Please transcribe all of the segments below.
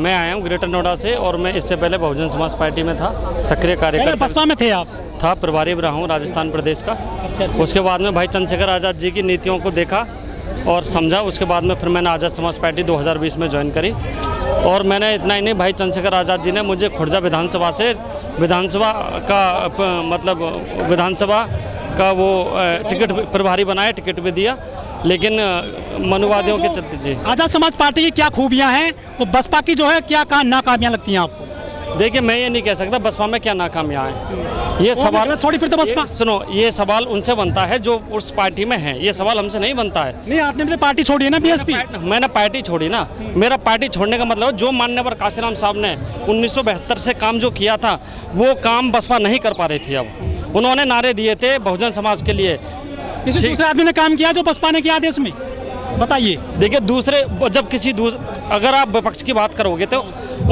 मैं आया हूँ ग्रेटर नोएडा से और मैं इससे पहले बहुजन समाज पार्टी में था, सक्रिय कार्यकर्ता बसपा में थे आप? था, प्रभारी भी रहा हूँ राजस्थान प्रदेश का। अच्छा। उसके बाद में भाई चंद्रशेखर आज़ाद जी की नीतियों को देखा और समझा। उसके बाद में फिर मैंने आज़ाद समाज पार्टी 2020 में ज्वाइन करी। और मैंने इतना ही नहीं, भाई चंद्रशेखर आज़ाद जी ने मुझे खुर्जा विधानसभा से विधानसभा का वो टिकट प्रभारी बनाया, टिकट भी दिया, लेकिन मनुवादियों के चलते। जी, आज़ाद समाज पार्टी की क्या खूबियां हैं, वो बसपा की जो है क्या नाकामियां लगती हैं आपको? देखिए, मैं ये नहीं कह सकता बसपा में क्या नाकामियां हैं। ये सवाल थोड़ी फिर तो बसपा सुनो, ये सवाल उनसे बनता है जो उस पार्टी में है, ये सवाल हमसे नहीं बनता है। नहीं, आपने भी तो पार्टी छोड़ी है ना, बीएसपी। मैंने पार्टी छोड़ी ना। मेरा पार्टी छोड़ने का मतलब जो माननीय काशीराम साहब ने 1972 से काम जो किया था वो काम बसपा नहीं कर पा रही थी। अब उन्होंने नारे दिए थे बहुजन समाज के लिए। किसी दूसरे आदमी ने काम किया जो बसपा ने किया देश में, बताइए। देखिए, दूसरे जब अगर आप विपक्ष की बात करोगे तो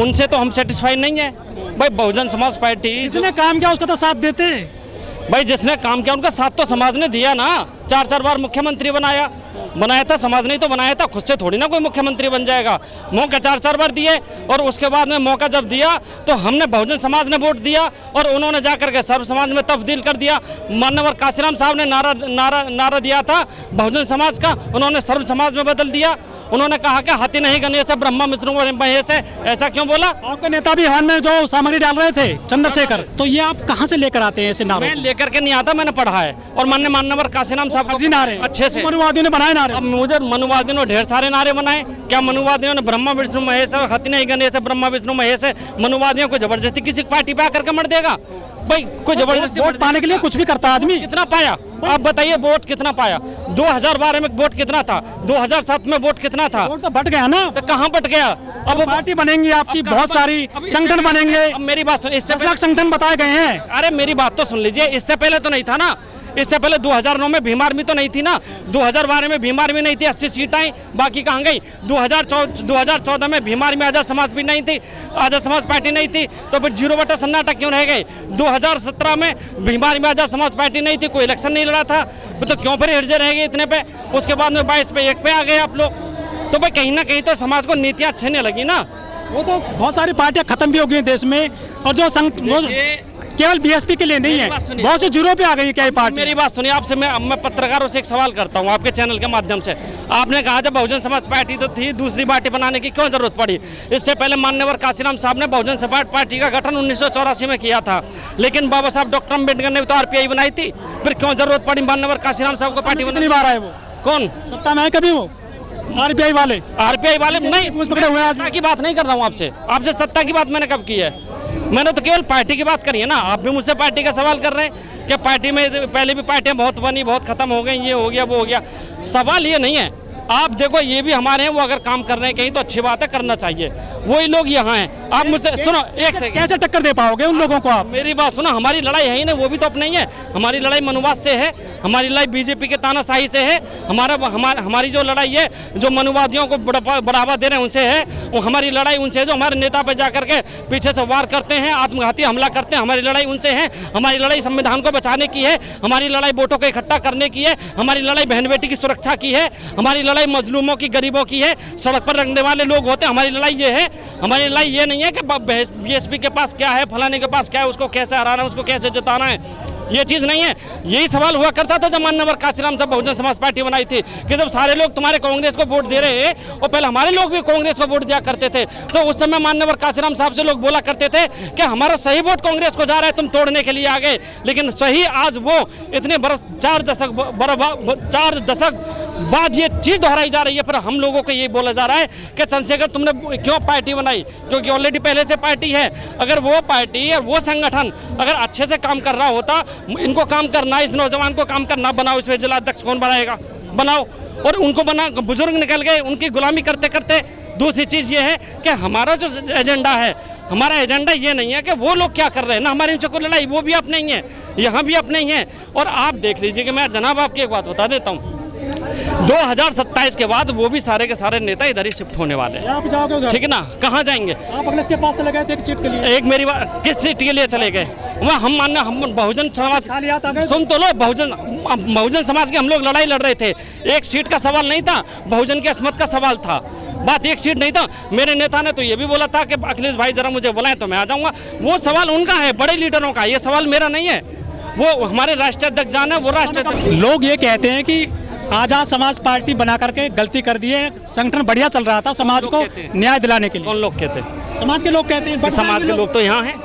उनसे तो हम सेटिस्फाई नहीं है। भाई बहुजन समाज पार्टी जिसने काम किया उसका तो साथ देते हैं। भाई जिसने काम किया उनका साथ तो समाज ने दिया ना। 4 बार मुख्यमंत्री बनाया था समाज ने तो बनाया था, खुद से थोड़ी ना कोई मुख्यमंत्री बन जाएगा। मौका 4 बार दिए और उसके बाद में मौका जब दिया तो हमने बहुजन समाज ने वोट दिया और उन्होंने जाकर के सर्व समाज में तब्दील कर दिया। माननीय काशीराम साहब ने नारा दिया था बहुजन समाज का, उन्होंने सर्व समाज में बदल दिया। उन्होंने कहा कि हाथी नहीं गणेश है, ब्रह्मा विष्णु महेश है। ऐसा क्यों बोला? आपके नेता भी हाल में जो सामग्री डाल रहे थे चंद्रशेखर, तो ये आप कहाँ से लेकर आते हैं ऐसे नारे? मैं लेकर के नहीं आता, मैंने पढ़ा है और माननीय काशीराम साहब को नारे अच्छे से मनुवादियों ने बनाए नारे। अब मुझे मनुवादियों ने ढेर सारे नारे बनाए। क्या मनुवादियों ने ब्रह्मा विष्णु महेश है, हाथी नहीं गणेश है, ब्रह्मा विष्णु महेश है? मनुवादियों को जबरदस्ती किसी पार्टी पे आकर के मर देगा? भाई कोई जबरदस्ती वोट पाने के लिए कुछ भी करता आदमी। कितना पाया आप बताइए? वोट कितना पाया? 2012 में वोट कितना था? 2007 में वोट कितना था? वोट तो बट गया ना। तो कहाँ बट गया? अब पार्टी बनेंगी आपकी, बहुत सारी संगठन बनेंगे। अब मेरी बात सुन, इससे 10 लाख संगठन बताए गए हैं। अरे मेरी बात तो सुन लीजिए, इससे पहले तो नहीं था ना। इससे पहले 2009 में भीम आर्मी तो नहीं थी ना। 2012 में भीम आर्मी नहीं थी, 80 सीटें आई, बाकी कहाँ गई? 2014 में भीम आर्मी आज़ाद समाज भी नहीं थी, आज़ाद समाज पार्टी नहीं थी, तो फिर 0 बटा सन्नाटा क्यों रह गए? 2017 में भीम आर्मी आज़ाद समाज पार्टी नहीं थी, कोई इलेक्शन नहीं लड़ा था, तो क्यों फिर हिर्जे रह गए इतने पे? उसके बाद में 22 पे 1 पे आ गए आप लोग। तो भाई कहीं ना कहीं तो समाज को नीतियाँ अच्छी नहीं लगी ना। वो तो बहुत सारी पार्टियां खत्म भी हो गई देश में, और जो केवल बीएसपी के लिए नहीं है, बहुत से जीरो पे आ गई क्या पार्टी? मेरी बात सुनिए, आपसे मैं पत्रकारों से एक सवाल करता हूं आपके चैनल के माध्यम से। आपने कहा जब बहुजन समाज पार्टी तो थी, दूसरी पार्टी बनाने की क्यों जरूरत पड़ी? इससे पहले माननीय काशीराम साहब ने बहुजन समाज पार्टी का गठन 1984 में किया था, लेकिन बाबा साहब डॉक्टर अम्बेडकर ने तो आरपीआई बनाई थी। फिर क्यों जरूरत पड़ी माननीय काशीराम साहब को पार्टी बनाने? बार आए वो कौन सत्ता में है कभी? वो आरपीआई वाले नहीं पकड़े हुए। सत्ता की बात नहीं कर रहा हूँ आपसे सत्ता की बात मैंने कब की है? मैंने तो केवल पार्टी की बात करी है ना। आप भी मुझसे पार्टी का सवाल कर रहे हैं कि पार्टी में पहले भी पार्टियां बहुत बनी, बहुत खत्म हो गई, ये हो गया वो हो गया। सवाल ये नहीं है। आप देखो, ये भी हमारे हैं, वो अगर काम कर रहे हैं कहीं तो अच्छी बात है, करना चाहिए। वही लोग यहाँ हैं। आप मुझसे सुनो, एक सेकंड, कैसे टक्कर दे पाओगे उन लोगों को आप? मेरी बात सुनो, हमारी लड़ाई है ही नहीं, वो भी तो अपने ही है। हमारी लड़ाई मनुवाद से है, हमारी लड़ाई बीजेपी के तानाशाही से है। हमारी जो लड़ाई है, जो मनुवादियों को बढ़ावा दे रहे हैं उनसे है। वो हमारी लड़ाई उनसे है जो हमारे नेता पे जाकर के पीछे से वार करते हैं, आत्मघाती हमला करते हैं। हमारी लड़ाई उनसे है। हमारी लड़ाई संविधान को बचाने की है, हमारी लड़ाई वोटों को इकट्ठा करने की है, हमारी लड़ाई बहन बेटी की सुरक्षा की है, हमारी लड़ाई मजलूमों की, गरीबों की है, सड़क पर रखने वाले लोग होते हैं। हमारी लड़ाई ये है। हमारी लड़ाई ये नहीं है कि बीएसपी के पास क्या है, फलाने के पास क्या है, उसको कैसे हराना है, उसको कैसे जिताना है, ये चीज़ नहीं है। यही सवाल हुआ करता था जब माननीय काशीराम साहब बहुजन समाज पार्टी बनाई थी, कि जब सारे लोग तुम्हारे कांग्रेस को वोट दे रहे हैं, और पहले हमारे लोग भी कांग्रेस को वोट दिया करते थे, तो उस समय माननीय काशीराम साहब से लोग बोला करते थे कि हमारा सही वोट कांग्रेस को जा रहा है, तुम तोड़ने के लिए आ गए। लेकिन सही आज वो इतने बरस 4 दशक बाद ये चीज़ दोहराई जा रही है। फिर हम लोगों को ये बोला जा रहा है कि चंद्रशेखर तुमने क्यों पार्टी बनाई? क्योंकि ऑलरेडी पहले से पार्टी है। अगर वो पार्टी और वो संगठन अगर अच्छे से काम कर रहा होता, इनको काम करना, इस नौजवान को काम करना, बनाओ इसमें जिला अध्यक्ष कौन बनाएगा? बनाओ। और उनको बना, बुजुर्ग निकल गए, उनकी गुलामी करते करते। दूसरी चीज़ ये है कि हमारा जो एजेंडा है, हमारा एजेंडा ये नहीं है कि वो लोग क्या कर रहे हैं ना, हमारी उनसे कोई लड़ाई, वो भी अपने ही है, यहाँ भी अपने ही हैं। और आप देख लीजिए कि मैं जनाब आपकी एक बात बता देता हूँ, 2027 के बाद वो भी सारे के सारे नेता इधर ही शिफ्ट होने वाले हैं। आप जाओगे उधर? ठीक है ना, कहाँ जाएंगे? आप अखिलेश के पास चले गए थे एक सीट के लिए। एक मेरी बात, किस सीट के लिए चले गए? वह हम बहुजन समाज, खाली हाथ आ गए? सुन तो लो, बहुजन समाज की हम लोग लड़ाई लड़ रहे थे। एक सीट का सवाल नहीं था, बहुजन की अस्मत का सवाल था। बात एक सीट नहीं था। मेरे नेता ने तो ये भी बोला था कि अखिलेश भाई जरा मुझे बुलाएं तो मैं आ जाऊंगा। वो सवाल उनका है, बड़े लीडरों का, ये सवाल मेरा नहीं है। वो हमारे राष्ट्रीय अध्यक्ष जान है, वो राष्ट्रीय अध्यक्ष। लोग ये कहते हैं कि आजाद समाज पार्टी बना करके गलती कर दी है, संगठन बढ़िया चल रहा था समाज को न्याय दिलाने के लिए। कौन लोग कहते हैं? समाज के लोग कहते हैं। समाज के लोग तो यहाँ हैं,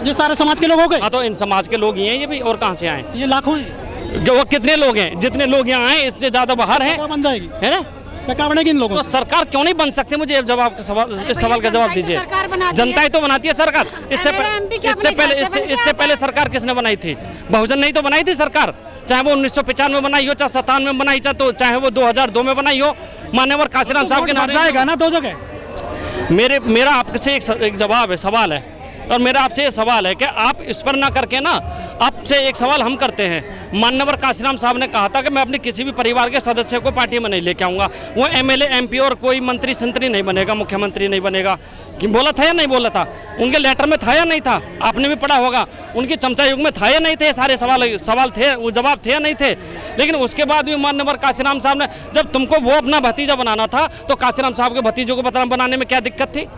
ये सारे समाज के लोग हो गए। हाँ, तो इन समाज के लोग ही हैं ये भी, और कहाँ से आए? ये लाखों हैं। वो कितने लोग हैं? जितने लोग यहाँ आए इससे ज्यादा बाहर हैं। बन जाएगी, है ना? सरकार बनेगी इन लोगों तो से। सरकार क्यों नहीं बन सकती? मुझे जवाब इस सवाल का जवाब दीजिए। जनता ही तो बनाती है सरकार। इससे पहले सरकार किसने बनाई थी? बहुजन नहीं तो बनाई थी सरकार। चाहे वो 1995 में बनाई हो, चाहे 97 में बनाई, चाहे वो 2002 में बनाई हो। मान्यवर काशीराम साहब के नाम जाएगा ना 2 जगह। मेरा आपसे एक जवाब है, सवाल है, और मेरा आपसे ये सवाल है कि आप इस पर ना करके ना, आपसे एक सवाल हम करते हैं। मान्यवर काशीराम साहब ने कहा था कि मैं अपने किसी भी परिवार के सदस्य को पार्टी में नहीं लेके आऊँगा। वो एमएलए एमपी और कोई मंत्री संतरी नहीं बनेगा, मुख्यमंत्री नहीं बनेगा। कि बोला था या नहीं बोला था? उनके लेटर में था या नहीं था? आपने भी पढ़ा होगा। उनके चमचा युग में था या नहीं थे? सारे सवाल थे, वो जवाब थे या नहीं थे? लेकिन उसके बाद भी मान्यवर काशीराम साहब ने, जब तुमको वो अपना भतीजा बनाना था तो काशीराम साहब के भतीजों को बनाने में क्या दिक्कत थी?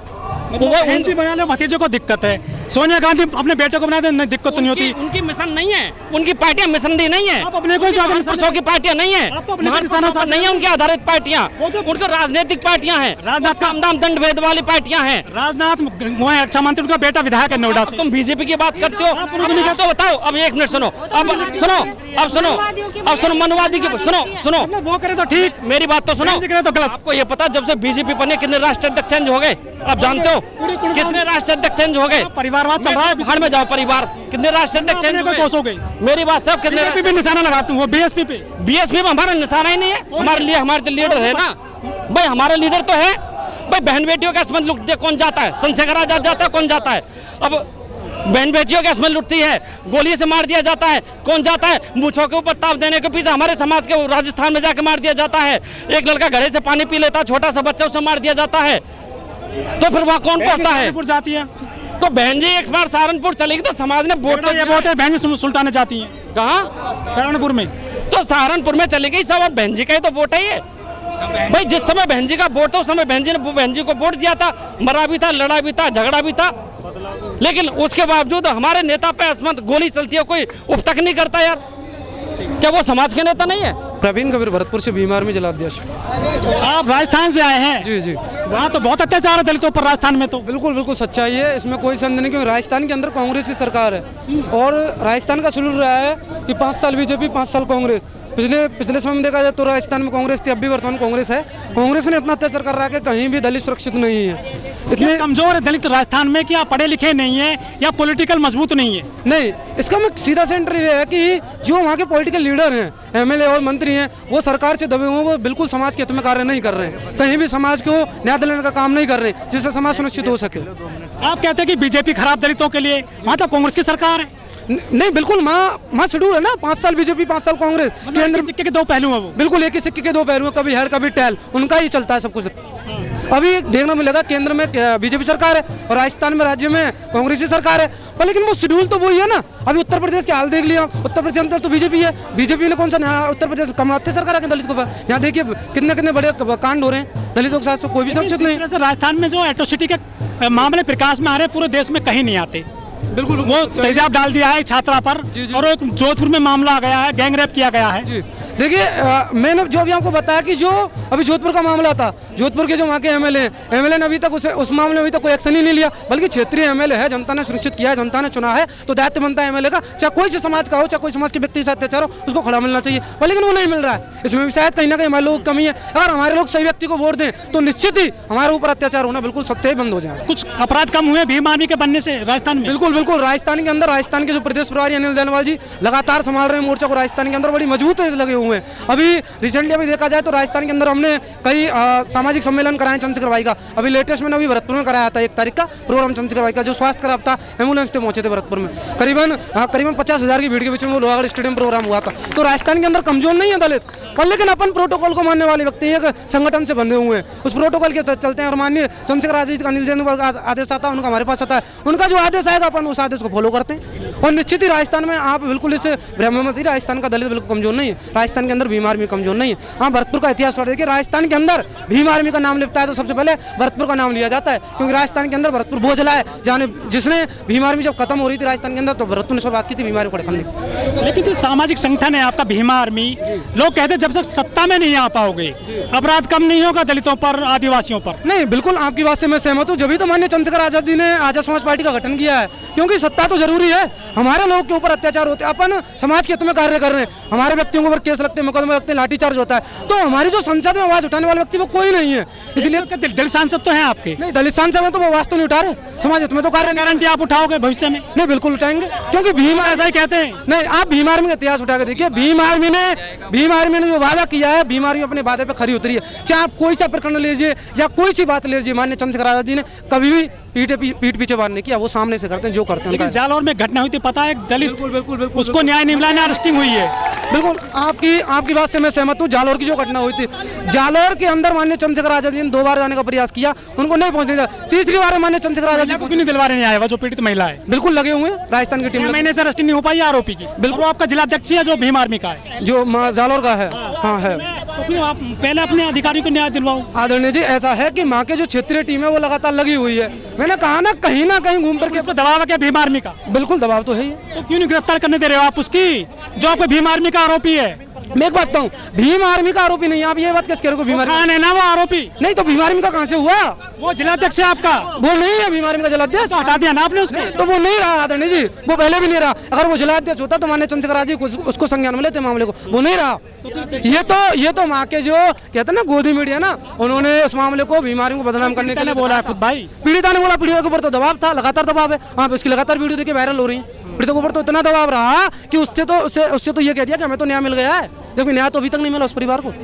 उनकी बनाने भतीजे को दिक्कत है। सोनिया गांधी अपने बेटे को बनाते नहीं, दिक्कत नहीं होती। उनकी मिशन नहीं है, उनकी पार्टियां मिशनरी नहीं है। आप अपने को की पार्टियां नहीं है, नहीं है उनके आधारित पार्टियां। उनकी राजनीतिक पार्टियां हैं, सामदाम दंड भेद वाली पार्टियां हैं। राजनाथ वो है रक्षा मंत्री, उनका बेटा विधायक है नोएडा से। तुम बीजेपी की बात करते हो, तो बताओ। अब एक मिनट सुनो, अब सुनो मनुवादी की सुनो। वो करे तो ठीक, मेरी बात तो सुनो। तो गलत। आपको ये पता जब से बीजेपी बनी कितने राष्ट्रीय अध्यक्ष चेंज हो गए? आप जानते हो कितने राष्ट्रीय अध्यक्ष चेंज हो गए? परिवारवाद चल रहा है। बिहार में जाओ, परिवार कितने राष्ट्रीय अध्यक्ष चेंज हो गए? मेरी बात सब कितने बीजेपी पे निशाना लगाता हूँ, वो बीएसपी पे। बीएसपी में हमारा निशाना ही नहीं है। हमारे लीडर है ना भाई, हमारा लीडर तो है भाई। बहन बेटियों का असमत लूटते कौन जाता है? चंद्रशेखर आजाद जाता है, कौन जाता है? अब बहन बेटियों की असमत लुटती है, गोली से मार दिया जाता है, कौन जाता है? मूछों के ऊपर ताव देने के पीछे हमारे समाज के राजस्थान में जाकर मार दिया जाता है। एक लड़का घरे से पानी पी लेता, छोटा सा बच्चा, उसे मार दिया जाता है। तो फिर वहाँ कौन पहुँचता है? जाती है तो बहन जी एक बार सहारनपुर चलेगी तो समाज ने वोट है। बहन जी सुल्ताने जाती हैं कहाँ? सहारनपुर में। तो सहारनपुर में चली गई सब, और बहन जी का ही तो वोट है ये भाई। जिस समय बहन जी का वोट था उस समय बहन जी को वोट दिया था, मरा भी था, लड़ा भी था, झगड़ा भी था। लेकिन उसके बावजूद हमारे नेता पे असमत गोली चलती है, कोई उफ तक नहीं करता यार। क्या वो समाज के नेता नहीं है? प्रवीण कबीर भरतपुर से बीमार में जिलाध्यक्ष। आप राजस्थान से आए हैं? जी जी। वहाँ तो बहुत अत्याचार है दलितों पर राजस्थान में। तो बिल्कुल बिल्कुल सच्चाई है, इसमें कोई संदेह नहीं। क्योंकि राजस्थान के अंदर कांग्रेस की सरकार है, और राजस्थान का शुरू रहा है कि 5 साल बीजेपी, 5 साल कांग्रेस। पिछले समय में देखा जाए तो राजस्थान में कांग्रेस थी, अब भी वर्तमान कांग्रेस है। कांग्रेस ने इतना अत्याचार कर रहा है कि कहीं भी दलित सुरक्षित नहीं है। इतने कमजोर है दलित राजस्थान में कि आप पढ़े लिखे नहीं है या पॉलिटिकल मजबूत नहीं है। नहीं, इसका मैं सीधा सेंटर ये है कि जो वहाँ के पॉलिटिकल लीडर हैं, एमएलए और मंत्री हैं, वो सरकार से दबे हुए, वो बिल्कुल समाज के हित में कार्य नहीं कर रहे हैं। कहीं भी समाज को न्याय दिलाने का काम नहीं कर रहे हैं, जिससे समाज सुनिश्चित हो सके। आप कहते हैं कि बीजेपी खराब दलितों के लिए, वहाँ तो कांग्रेस की सरकार है। नहीं, बिल्कुल माँ शेड्यूल है ना, 5 साल बीजेपी, 5 साल कांग्रेस। केंद्र सिक्के के 2 पहलू है वो। बिल्कुल एक ही सिक्के के 2 पहलू है, कभी हेर कभी टैल, उनका ही चलता है सब कुछ। अभी देखने मिलेगा केंद्र में बीजेपी सरकार है और राजस्थान में राज्य में कांग्रेसी सरकार है, पर लेकिन वो शेड्यूल तो वही है ना। अभी उत्तर प्रदेश के हाल देख लिया, उत्तर प्रदेश अंदर तो बीजेपी है। बीजेपी ने कौन सा उत्तर प्रदेश कम अत्याचार करा के दलित को? यहाँ देखिए कितने बड़े कांड हो रहे हैं दलितों के साथ, तो कोई भी सुरक्षित नहीं। राजस्थान में जो एट्रोसिटी के मामले प्रकाश में आ रहे, पूरे देश में कहीं नहीं आते। बिल्कुल वो तेजाब डाल दिया है छात्रा पर। जी जी। और एक जोधपुर में मामला आ गया है, गैंग रेप किया गया है। जी देखिए, मैंने जो अभी आपको बताया कि जो अभी जोधपुर का मामला था, जोधपुर के जो वहाँ के एमएलए ने अभी तक उस मामले में अभी तक कोई एक्शन ही नहीं लिया, बल्कि क्षेत्रीय एमएलए है, जनता ने सुनिश्चित किया है, जनता ने चुना है, तो दायित्व बनता है एमएलए का, चाहे कोई से समाज का हो, चाहे कोई समाज के व्यक्ति के साथ अत्याचार हो, उसको खड़ा मिलना चाहिए। पर लेकिन वो नहीं मिल रहा है। इसमें भी शायद कहीं ना कहीं हमारे लोगों की कमी है। अगर हमारे लोग सही व्यक्ति को वोट दें तो निश्चित ही हमारे ऊपर अत्याचार होना बिल्कुल सत्य ही बंद हो जाए। कुछ अपराध कम हुए भीम आर्मी के बनने से राजस्थान में? बिल्कुल बिल्कुल। राजस्थान के अंदर राजस्थान के जो प्रदेश प्रभारी अनिल जैनवाल जी लगातार संभाल रहे हैं मोर्चा को, राजस्थान के अंदर बड़ी मजबूत लगे हुए हुए हैं। अभी रिसेंटली अभी देखा जाए तो राजस्थान के अंदर हमने कई सामाजिक सम्मेलन कराए चंद्रशेखर भाई का। अभी लेटेस्ट में अभी भरतपुर में कराया था 1 तारीख का प्रोग्राम चंद्रशेखर भाई का, जो स्वास्थ्य खराब था, एम्बुलेंस से पहुंचे थे भरतपुर में। करीबन 50,000 की भीड़ के बीच में वो लोहागढ़ स्टेडियम प्रोग्राम हुआ था। तो राजस्थान के अंदर कमजोर नहीं है दलित, पर लेकिन अपन प्रोटोकॉल को मानने वाले व्यक्ति एक संगठन से बंधे हुए हैं, उस प्रोटोकॉल के तहत चलते हैं। और माननीय चंद्रशेखर आजाद का अनिल जैन का आदेश आता है, उनका हमारे पास आता है, उनका जो आदेश आएगा अपन उस आदेश को फॉलो करते हैं। और निश्चित ही राजस्थान में आप बिल्कुल इसे भ्रम मत ही, राजस्थान का दलित बिल्कुल कमजोर नहीं है, राजस्थान के अंदर भीम आर्मी कमजोर नहीं है। हाँ, भरतपुर का इतिहास पढ़ देखिए, राजस्थान के अंदर भीम आर्मी का नाम लिखता है तो सबसे पहले भरतपुर का नाम लिया जाता है, क्योंकि राजस्थान के अंदर भरतपुर वो जिला है जाने जिसने भीम आर्मी जब खत्म हो रही थी राजस्थान के अंदर तो भरतपुर ने शुरुआत की थी भीम आर्मी को खत्म। लेकिन जो सामाजिक संगठन है आपका भीम आर्मी, लोग कहते हैं जब तक सत्ता में नहीं आ पाओगे अपराध कम नहीं होगा दलितों पर, आदिवासियों पर। नहीं, बिल्कुल आपकी बात से मैं सहमत हूँ। जब तो माननीय चंद्रशेखर आजाद जी ने आजाद समाज पार्टी का गठन किया है, क्योंकि सत्ता तो जरूरी है। हमारे लोगों के ऊपर अत्याचार होते हैं, अपन समाज के हित में कार्य कर रहे हैं, हमारे व्यक्तियों के ऊपर केस लगते हैं, मुकदमे लगते हैं, लाठीचार्ज होता है, तो हमारी जो संसद में आवाज उठाने वाले व्यक्ति वो कोई नहीं है। इसलिए दलित सांसद तो हैं आपके? नहीं, दलित सांसद हैं तो वो आवाज तो नहीं उठा रहे, समाज हित में तो कार्य। गारंटी आप उठाओगे भविष्य में? नहीं, बिल्कुल उठाएंगे, क्योंकि भीम ऐसा ही कहते हैं। नहीं, आप भीम आर्मी का इतिहास उठा के देखिए, भीम आर्मी ने जो वादा किया है, भीम आर्मी अपने वादे पे खरी उतरी है। चाहे आप कोई सा प्रकरण लीजिए या कोई सी बात ले लीजिए, माननीय चंद्रशेखर आजाद जी ने कभी भी पीठ पीछे बात नहीं किया, वो सामने से करते हैं जो करते हैं। लेकिन जालौर में घटना हुई थी, पता है, दलित बिल्कुल उसको न्याय नहीं मिला, अरेस्टिंग हुई है। बिल्कुल आपकी बात से मैं सहमत हूँ। जालौर की जो घटना हुई थी, जालौर के अंदर माननीय चंद्रशेखर आजाद जी ने 2 बार जाने का प्रयास किया, उनको नहीं पहुंचने दिया। तीसरी बार माननीय चंद्रशेखर आजाद जी को क्यों नहीं दिलवाने नहीं आया? वो जो पीड़ित महिला है बिल्कुल लगे हुए हैं, राजस्थान की टीम महीने से अरेस्टिंग नहीं हो पाई आरोपी की। बिल्कुल आपका जिलाध्यक्ष है जो भीम आर्मी का है, जो जालौर का है। हाँ है, तो क्यों आप पहले अपने अधिकारी को न्याय दिलवाओ? आदरणीय जी, ऐसा है कि माँ के जो क्षेत्रीय टीम है वो लगातार लगी हुई है। मैंने कहा ना कहीं घूम करके उसको दबाव है क्या भीम आर्मी का? बिल्कुल दबाव तो है ही। तो क्यों नहीं गिरफ्तार करने दे रहे हो आप उसकी जो आपको भीम आर्मी का आरोपी है? मैं एक बात बताऊं, भीम आर्मी का आरोपी नहीं, आप ये बात कैसे कह रहे हो? भीम आर्मी है ना वो आरोपी? नहीं, तो भीम आर्मी का कहाँ से हुआ? वो जिलाध्यक्ष है आपका, वो नहीं है भीम आर्मी का जिलाध्यक्ष। तो हटा दिया ना आपने उसको? तो वो नहीं रहा आदरणीय जी, वो पहले भी नहीं रहा। अगर वो जिलाध्यक्ष होता तो माननीय चंद्रशेखर आजाद जी उसको संज्ञान में लेते मामले को, वो नहीं रहा। ये तो माँ के जो कहते हैं ना गोदी मीडिया ना, उन्होंने उस मामले को भीम आर्मी को बदनाम करने के लिए बोला खुद भाई। पीड़िता ने बोला, पीड़िता के ऊपर तो दबाव था, लगातार दबाव है। हाँ, उसकी लगातार वीडियो देखिए वायरल हो रही है। पीड़िता के ऊपर तो इतना दबाव रहा कि उससे तो ये कह दिया कि हमें तो न्याय मिल गया है, जबकि न्याय तो अभी तक नहीं मिला उस परिवार को।